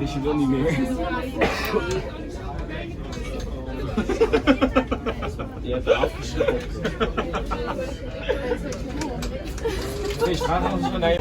Fish is only me. Die heeft er afgeschreven. Fish, ga dan zo naar je.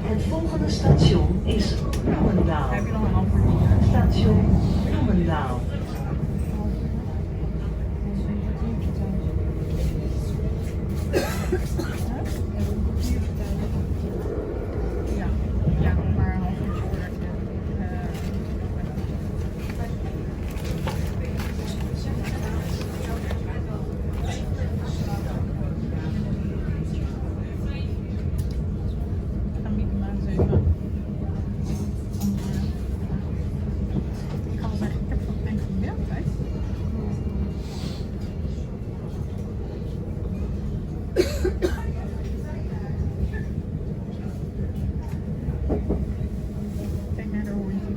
Het volgende station is Bloemendaal. Heb je nog een antwoord? Station Bloemendaal. Ja, ja, nog maar een half uurtje voordat je... Gaan Mieke maar eens even antwoorden. Ik ga wel zeggen, ik heb van het eind van de werktijd. Kijk naar de hondje.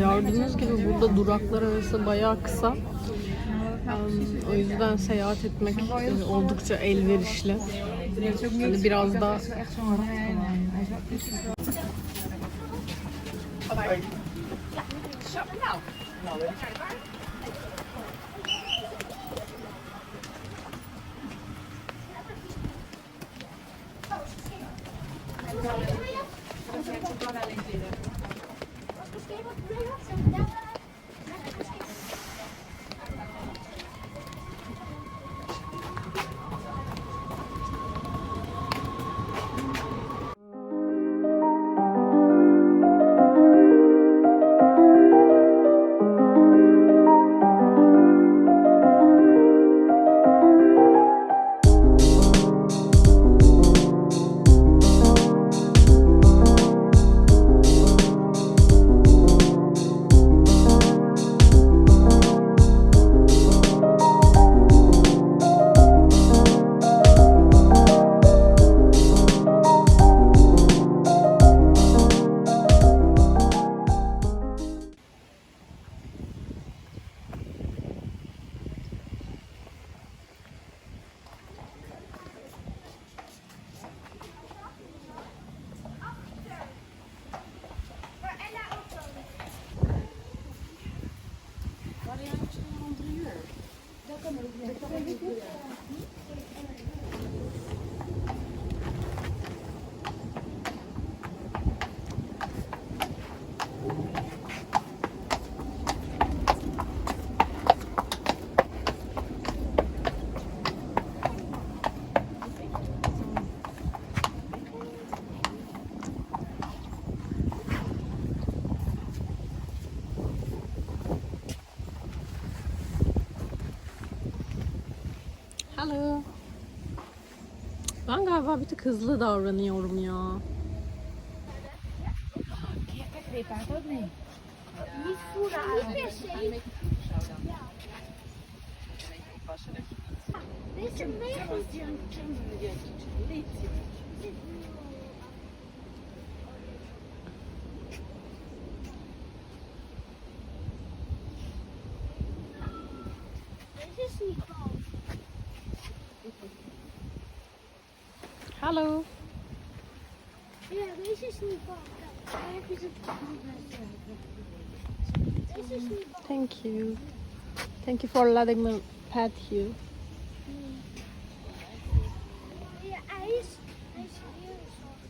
Gördüğünüz gibi burada duraklar arası bayağı kısa. O yüzden seyahat etmek oldukça elverişli. Hani biraz da Hello. Ben galiba bir tık hızlı davranıyorum ya. Hello. Ja, deze is niet bang. Kijk, is het deze is niet bang. Thank you. Thank you for letting me pet you. Ja, ijs. Hij is heel zacht.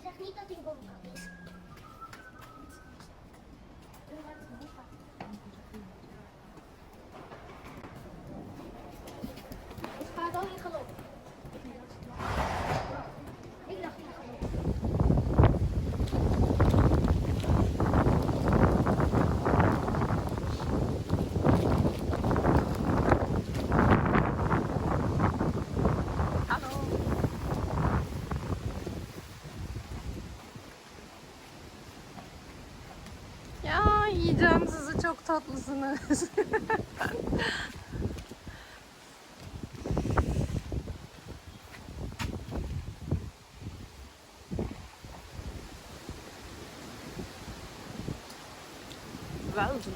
Zeg niet dat ik bang kan. Ik ga wel in galop. Ik dacht in galop. Ya yiyeceğim sizi, çok tatlısınız. Well done.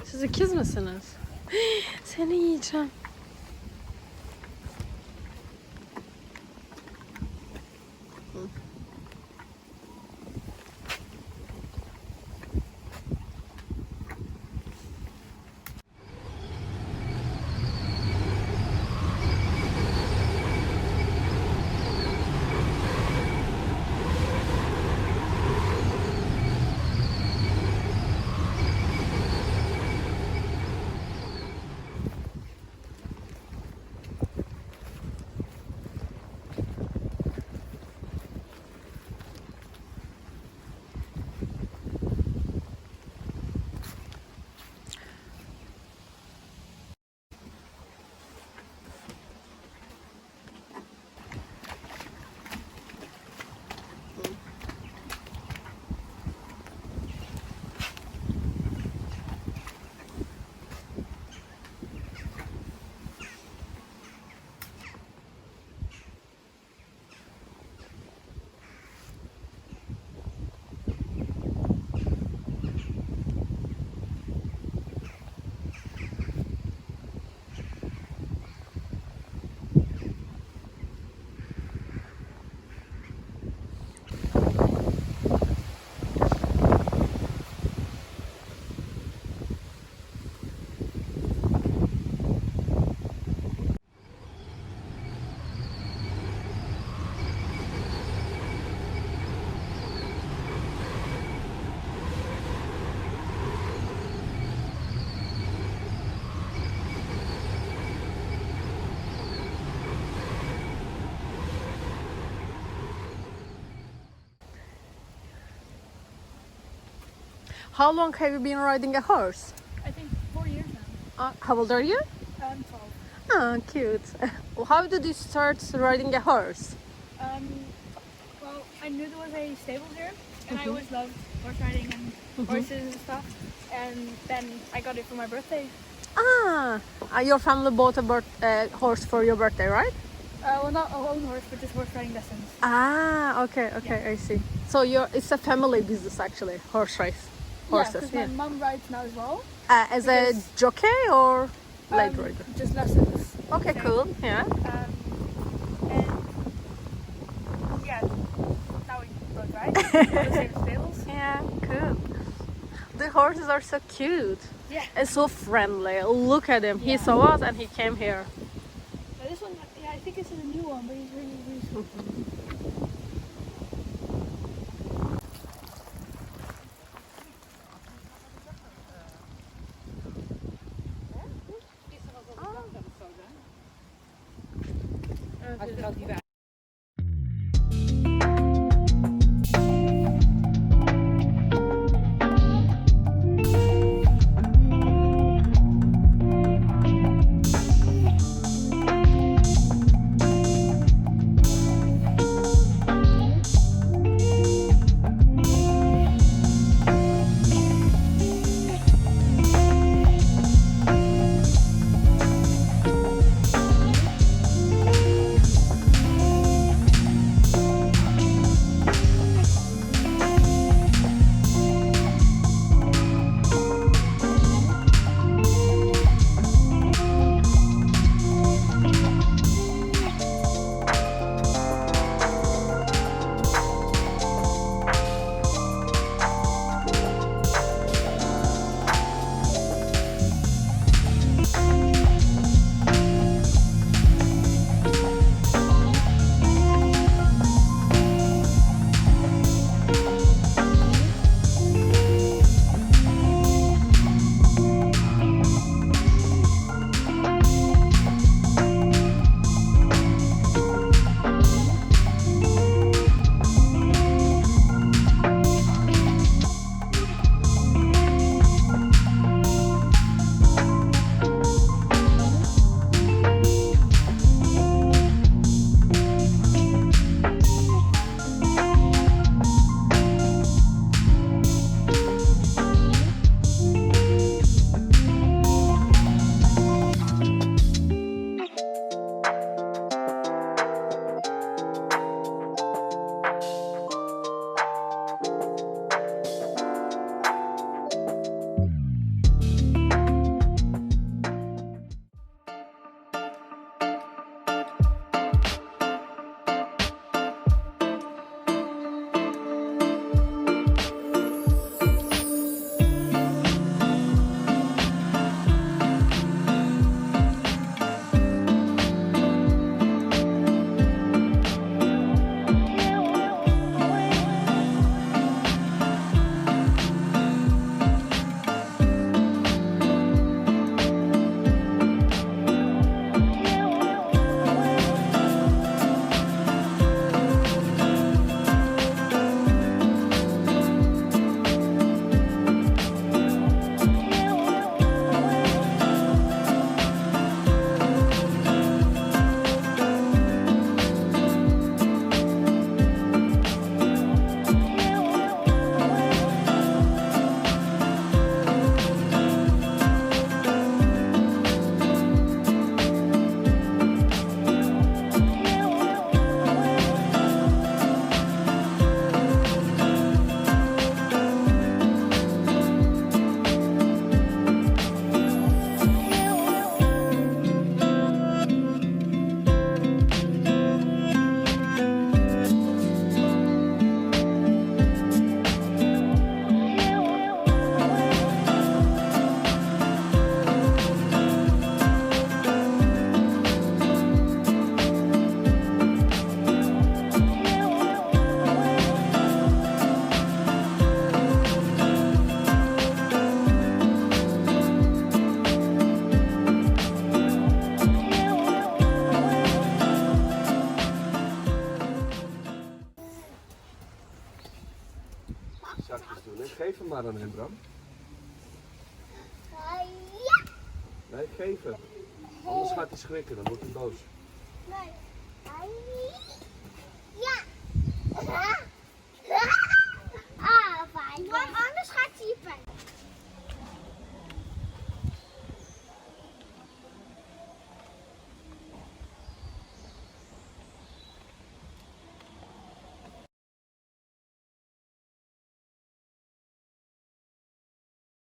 Siz ikiz misiniz? Seni yiyeceğim. How long have you been riding a horse? I think 4 years now. How old are you? 12. Ah, cute. How did you start riding a horse? Well, I knew there was a stable here, and I always loved horse riding and horses and stuff. And then I got it for my birthday. Your family bought a horse for your birthday, right? Well, not a own horse, but just horse riding lessons. Okay, I see. So it's a family business actually, horse race, horses. Yeah, because my mum rides now as well. As a jockey or leg rider? Just lessons. Okay, cool. Yeah. And yeah, now we both ride. The same stables. Yeah, cool. The horses are so cute. Yeah. And so friendly. Look at him. He saw us and he came here. Now this one, yeah, I think it's a new one, but he's really, really sweet. maar aan hem, Bram. Ja. Nee, geef hem. Anders gaat hij schrikken, dan wordt hij boos. Nee. Ja.